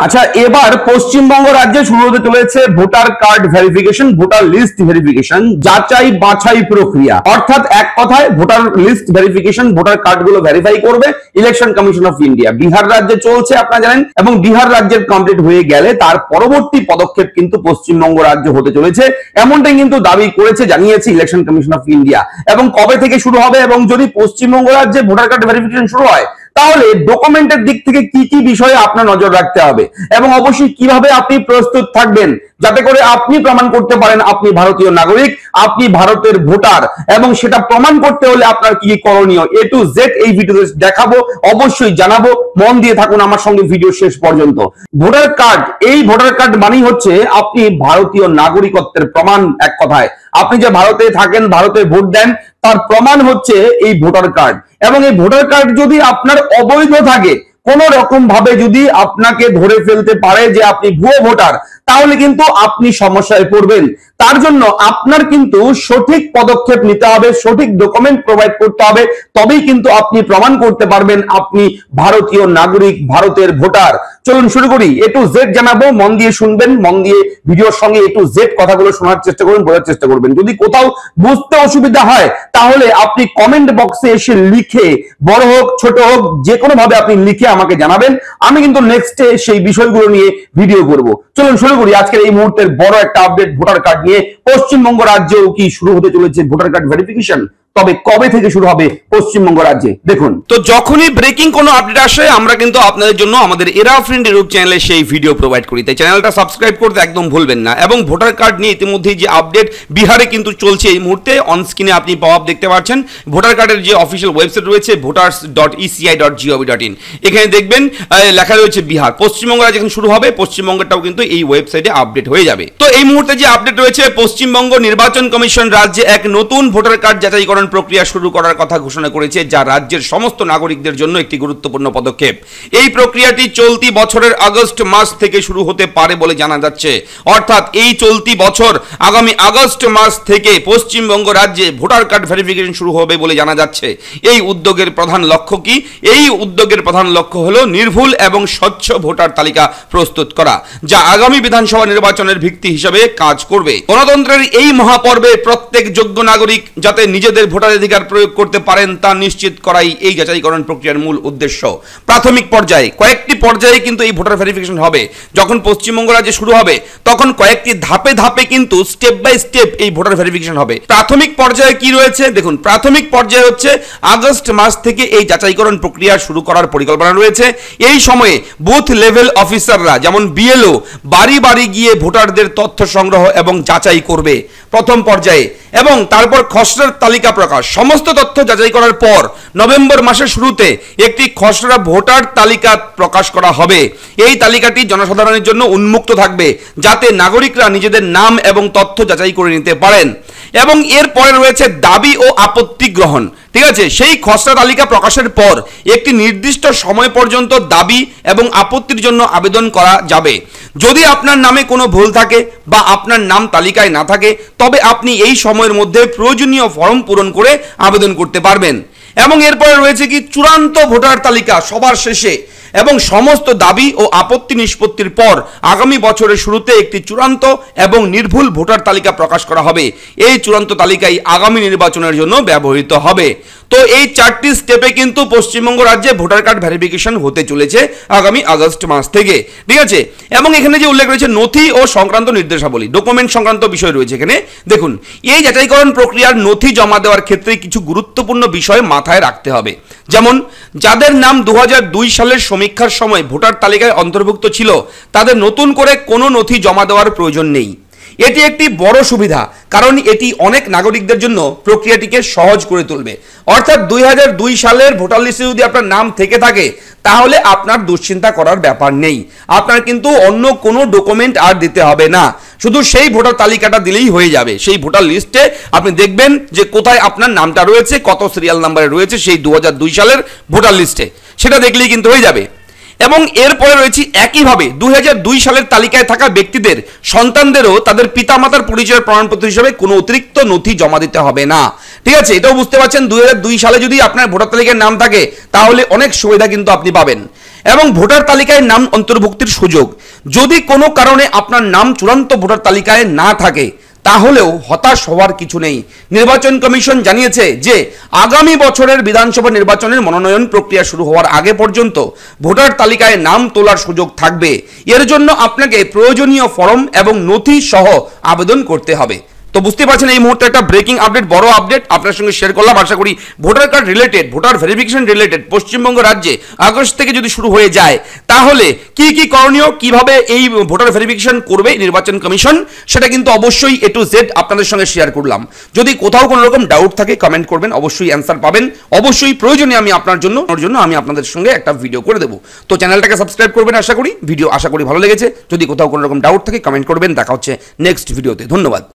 আচ্ছা, এবার পশ্চিমবঙ্গ রাজ্যে শুরু হতে চলেছে voter card verification, voter list verification, যাচাই বাছাই প্রক্রিয়া। অর্থাৎ এক কথায় voter list verification, voter card গুলো ভেরিফাই করবে election commission of India. Bihar রাজ্যে চলছে আপনারা জানেন, এবং বিহার রাজ্যের কমপ্লিট হয়ে গেলে তার পরবর্তী পদক্ষেপ কিন্তু পশ্চিমবঙ্গ রাজ্য হতে চলেছে, এমনটাই কিন্তু দাবি করেছে, জানিয়েছে ইলেকশন কমিশন অফ ইন্ডিয়া। এবং কবে থেকে শুরু হবে, এবং যদি পশ্চিমবঙ্গ রাজ্যে ভোটার কার্ড ভেরিফিকেশন শুরু হয় তাহলে ডকুমেন্টের দিক থেকে কি কি বিষয়ে আপনার নজর রাখতে হবে, এবং অবশ্যই কিভাবে আপনি প্রস্তুত থাকবেন যাতে করে আপনি প্রমাণ করতে পারেন আপনি ভারতীয় নাগরিক, আপনি ভারতের ভোটার, এবং সেটা প্রমাণ করতে হলে আপনার কি করণীয় এ টু জেড এই ভিডিওতে দেখাবো, অবশ্যই জানাবো। মন দিয়ে থাকুন আমার সঙ্গে ভিডিও শেষ পর্যন্ত। ভোটার কার্ড, এই ভোটার কার্ড মানেই হচ্ছে আপনি ভারতীয় নাগরিকত্বের প্রমাণ। এক কথায় আপনি যে ভারতে থাকেন, ভারতে ভোট দেন, তার প্রমাণ হচ্ছে এই ভোটার কার্ড। এবং এই ভোটার কার্ড যদি আপনার অবৈধ থাকে, কোন রকম ভাবে যদি আপনাকে ধরে ফেলতে পারে যে আপনি ভুয়ো ভোটার, তাহলে কিন্তু আপনি সমস্যায় পড়বেন। তার জন্য আপনার কিন্তু সঠিক পদক্ষেপ নিতে হবে, সঠিক ডকুমেন্ট প্রোভাইড করতে হবে, তবেই কিন্তু আপনি প্রমাণ করতে পারবেন আপনি ভারতীয় নাগরিক, ভারতের ভোটার। চলুন শুরু করি, এ টু জেড জানাবো, মন দিয়ে শুনবেন, মন দিয়ে ভিডিওর সঙ্গে এ টু জেড কথাগুলো শোনার চেষ্টা করবেন, বোঝার চেষ্টা করবেন। যদি কোথাও বুঝতে অসুবিধা হয় তাহলে আপনি কমেন্ট বক্সে এসে লিখে, বড় হোক ছোট হোক যে কোনো ভাবে আপনি লিখে আমাকে জানাবেন, আমি কিন্তু নেক্সটে সেই বিষয়গুলো নিয়ে ভিডিও করব। চলুন শুরু করি আজকের এই মুহূর্তের বড় একটা আপডেট ভোটার কার্ড নিয়ে। পশ্চিমবঙ্গ রাজ্যেও কি শুরু হতে চলেছে ভোটার কার্ড ভেরিফিকেশন, তবে কবে থেকে শুরু হবে পশ্চিমবঙ্গ রাজ্যে দেখুন। তো যখনই ব্রেকিং কোনো আপডেট আসে আমরা কিন্তু আপনাদের জন্য আমাদের এরা ফ্রেন্ড ইউটিউব চ্যানেলে সেই ভিডিও প্রোভাইড করি, তাই চ্যানেলটা সাবস্ক্রাইব করতে একদম ভুলবেন না। এবং ভোটার কার্ড নিয়ে ইতিমধ্যেই যে আপডেট বিহারে কিন্তু চলছে এই মুহূর্তে, অন স্ক্রিনে আপনি পপ আপ দেখতে পাচ্ছেন। ভোটার কার্ডের যে অফিসিয়াল ওয়েবসাইট রয়েছে voters.eci.gov.in, এখানে দেখবেন লেখা রয়েছে বিহার। পশ্চিমবঙ্গ রাজ্য যখন শুরু হবে, পশ্চিমবঙ্গটাও কিন্তু এই ওয়েবসাইটে আপডেট হয়ে যাবে। তো এই মুহূর্তে যে আপডেট রয়েছে, পশ্চিমবঙ্গ নির্বাচন কমিশন রাজ্যে এক নতুন ভোটার কার্ড যাচাইকরণ প্রক্রিয়া শুরু করার কথা ঘোষণা করেছে, যা রাজ্যের সমস্ত নাগরিকদের জন্য একটি গুরুত্বপূর্ণ পদক্ষেপ। এই প্রক্রিয়াটি চলতি বছরের আগস্ট মাস থেকে শুরু হতে পারে বলে জানা যাচ্ছে। অর্থাৎ এই চলতি বছর আগামী আগস্ট মাস থেকে পশ্চিমবঙ্গ রাজ্যে ভোটার কার্ড ভেরিফিকেশন শুরু হবে বলে জানা যাচ্ছে। এই উদ্যোগের প্রধান লক্ষ্য কি? এই উদ্যোগের প্রধান লক্ষ্য হলো নির্ভুল এবং স্বচ্ছ ভোটার তালিকা প্রস্তুত করা, যা আগামী বিধানসভা নির্বাচনের ভিত্তি হিসেবে কাজ করবে। গণতন্ত্রের এই মহাপর্বে প্রত্যেক যোগ্য নাগরিক যাতে নিজেদের ভোটাধিকার প্রয়োগ করতে পারেন তা নিশ্চিত করাই এই যাচাইকরণ প্রক্রিয়ার মূল উদ্দেশ্য। প্রাথমিক পর্যায়ে, কয়েকটি পর্যায়ে কিন্তু এই ভোটার ভেরিফিকেশন হবে। যখন পশ্চিমবঙ্গ রাজ্যে শুরু হবে তখন কয়েকটি ধাপে ধাপে কিন্তু স্টেপ বাই স্টেপ এই ভোটার ভেরিফিকেশন হবে। প্রাথমিক পর্যায়ে কি রয়েছে দেখুন, প্রাথমিক পর্যায়ে হচ্ছে আগস্ট মাস থেকে এই যাচাইকরণ প্রক্রিয়া শুরু করার পরিকল্পনা রয়েছে। এই সময়ে বুথ লেভেল অফিসাররা যেমন বিএলও বাড়ি বাড়ি গিয়ে ভোটারদের তথ্য সংগ্রহ এবং যাচাই করবে প্রথম পর্যায়ে, এবং তারপর খসড়ার তালিকা প্রকাশ। সমস্ত তথ্য যাচাই করার পর নভেম্বর মাসের শুরুতে একটি খসড়া ভোটার তালিকা প্রকাশ করা হবে। এই তালিকাটি জনসাধারণের জন্য উন্মুক্ত থাকবে যাতে নাগরিকরা নিজেদের নাম এবং তথ্য যাচাই করে নিতে পারেন। এবং এরপরে রয়েছে দাবি ও আপত্তি গ্রহণ। ঠিক আছে, সেই খসড়া তালিকা প্রকাশের পর একটি নির্দিষ্ট সময় পর্যন্ত দাবি এবং আপত্তির জন্য আবেদন করা যাবে। যদি আপনার নামে কোনো ভুল থাকে বা আপনার নাম তালিকায় না থাকে তবে আপনি এই সময়ের মধ্যে প্রয়োজনীয় ফর্ম পূরণ করে আবেদন করতে পারবেন। এবং এরপরে রয়েছে কি চূড়ান্ত ভোটার তালিকা সবার শেষে, এবং সমস্ত দাবি ও আপত্তি নিষ্পত্তির পর আগামী বছরের শুরুতে একটি চূড়ান্ত এবং নির্ভুল ভোটার তালিকা প্রকাশ করা হবে। এই চূড়ান্ত তালিকাই আগামী নির্বাচনের জন্য ব্যবহৃত হবে। তো এই চারটি স্টেপে কিন্তু পশ্চিমবঙ্গ রাজ্যে ভোটার কার্ড ভেরিফিকেশন হতে চলেছে আগামী আগস্ট মাস থেকে। ঠিক আছে, এবং এখানে যে উল্লেখ রয়েছে নথি ও সংক্রান্ত নির্দেশাবলী, ডকুমেন্ট সংক্রান্ত বিষয় রয়েছে এখানে। দেখুন, এই যাচাইকরণ প্রক্রিয়ার নথি জমা দেওয়ার ক্ষেত্রে কিছু গুরুত্বপূর্ণ বিষয় মাথায় রাখতে হবে। যেমন যাদের নাম 2002 সালের সমীক্ষার সময় ভোটার তালিকায় অন্তর্ভুক্ত ছিল তাদের নতুন করে কোনো নথি জমা দেওয়ার প্রয়োজন নেই। এটি একটি বড় সুবিধা, কারণ এটি অনেক নাগরিকদের জন্য প্রক্রিয়াটিকে সহজ করে তুলবে। অর্থাৎ 2002 সালের ভোটার লিস্টে যদি আপনার নাম থেকে থাকে তাহলে আপনার দুশ্চিন্তা করার ব্যাপার নেই। আপনার কিন্তু অন্য কোনো ডকুমেন্ট আর দিতে হবে না, শুধু সেই ভোটার তালিকাটা দিলেই হয়ে যাবে। সেই ভোটার লিস্টে আপনি দেখবেন যে কোথায় আপনার নামটা রয়েছে, কত সিরিয়াল নাম্বারে রয়েছে সেই 2002 সালের ভোটার লিস্টে, সেটা দেখলেই কিন্তু হয়ে যাবে। এবং এরপরে রয়েছে একইভাবে 2002 সালের তালিকায় থাকা ব্যক্তিদের সন্তানদেরও তাদের পিতামাতার পরিচয়ের প্রমাণপত্র হিসেবে কোনো অতিরিক্ত নথি জমা দিতে হবে না। ঠিক আছে, এটাও বুঝতে পারছেন 2002 সালে যদি আপনার ভোটার তালিকায় নাম থাকে তাহলে অনেক সুবিধা কিন্তু আপনি পাবেন। এবং ভোটার তালিকায় নাম অন্তর্ভুক্তির সুযোগ। যদি কোনো কারণে আপনার নাম চূড়ান্ত ভোটার তালিকায় না থাকে তাহলেও হতাশ হওয়ার কিছু নেই। নির্বাচন কমিশন জানিয়েছে যে আগামী বছরের বিধানসভা নির্বাচনের মনোনয়ন প্রক্রিয়া শুরু হওয়ার আগে পর্যন্ত ভোটার তালিকায় নাম তোলার সুযোগ থাকবে। এর জন্য আপনাকে প্রয়োজনীয় ফর্ম এবং নথি সহ আবেদন করতে হবে। তো বুঝতে পারছেন এই মুহূর্তে একটা ব্রেকিং আপডেট, বড় আপডেট আপনার সঙ্গে শেয়ার করলাম। আশা করি voter card related, voter verification related Paschimbanga রাজ্যে আগস্ট থেকে যদি শুরু হয়ে যায় তাহলে কি কি করণীয়, কিভাবে এই ভোটার ভেরিফিকেশন করবে নির্বাচন কমিশন, সেটা কিন্তু অবশ্যই A to Z আপনাদের সঙ্গে শেয়ার করলাম। যদি কোথাও কোনো রকম ডাউট থাকে কমেন্ট করবেন, অবশ্যই অ্যান্সার পাবেন। অবশ্যই প্রয়োজনে আমি আপনার জন্য আমি আপনাদের সঙ্গে একটা ভিডিও করে দেবো। তো চ্যানেলটাকে সাবস্ক্রাইব করবেন। আশা করি ভিডিও ভালো লেগেছে। যদি কোথাও কোনো রকম ডাউট থাকে কমেন্ট করবেন। দেখা হচ্ছে নেক্সট ভিডিওতে। ধন্যবাদ।